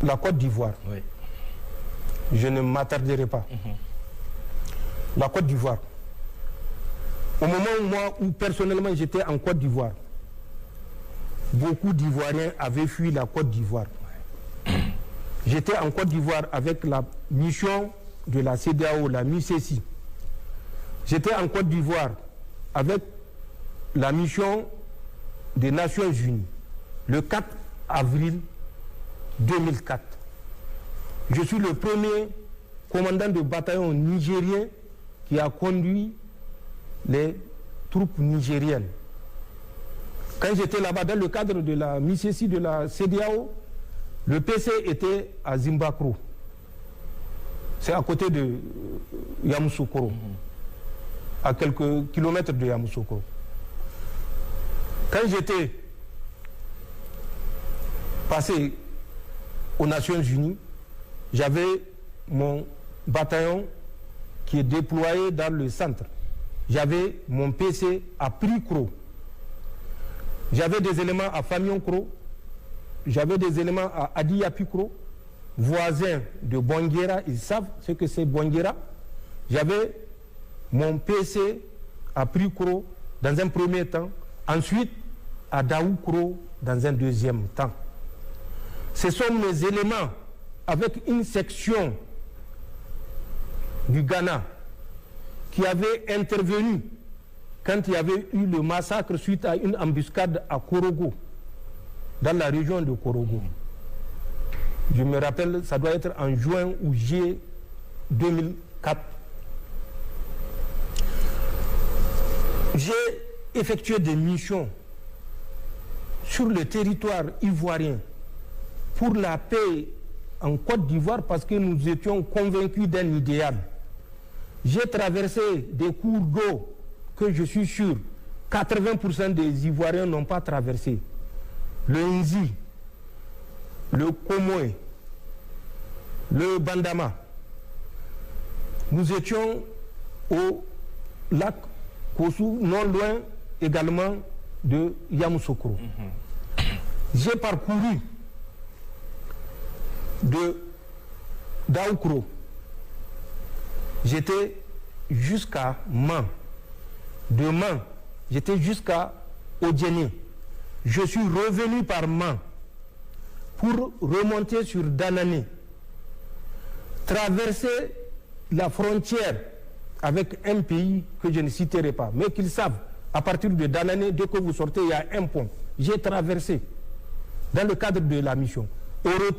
La Côte d'Ivoire. Oui. Je ne m'attarderai pas. La Côte d'Ivoire. Au moment où personnellement j'étais en Côte d'Ivoire, beaucoup d'Ivoiriens avaient fui la Côte d'Ivoire. J'étais en Côte d'Ivoire avec la mission de la CEDEAO, la MICESI. J'étais en Côte d'Ivoire avec la mission des Nations Unies le 4 avril 2004. Je suis le premier commandant de bataillon nigérien qui a conduit les troupes nigériennes. Quand j'étais là-bas dans le cadre de la MICESI de la CEDEAO, le PC était à Zimbabwe. C'est à côté de Yamoussoukro, à quelques kilomètres de Yamoussoukro. Quand j'étais passé aux Nations Unies, j'avais mon bataillon qui est déployé dans le centre. J'avais mon PC à Prikro. J'avais des éléments à Famionkro. J'avais des éléments à Adiyapikro, voisins de Bonguera. Ils savent ce que c'est Bonguera. J'avais mon PC à Prikro dans un premier temps. Ensuite, à Daoukro dans un deuxième temps. Ce sont mes éléments avec une section du Ghana qui avait intervenu quand il y avait eu le massacre suite à une embuscade à Korogo, dans la région de Korogo. Je me rappelle, ça doit être en juin ou juillet 2004. J'ai effectué des missions sur le territoire ivoirien pour la paix en Côte d'Ivoire parce que nous étions convaincus d'un idéal. J'ai traversé des cours d'eau que je suis sûr 80% des Ivoiriens n'ont pas traversé. Le Nzi, le Komoé, le Bandama. Nous étions au lac Kossou, non loin également de Yamoussoukro. J'ai parcouru de Daoukro. J'étais jusqu'à Man. De Man, j'étais jusqu'à Odjéné. Je suis revenu par Man pour remonter sur Danané, traverser la frontière avec un pays que je ne citerai pas, mais qu'ils savent, à partir de Danané, dès que vous sortez, il y a un pont. J'ai traversé dans le cadre de la mission. Au retour,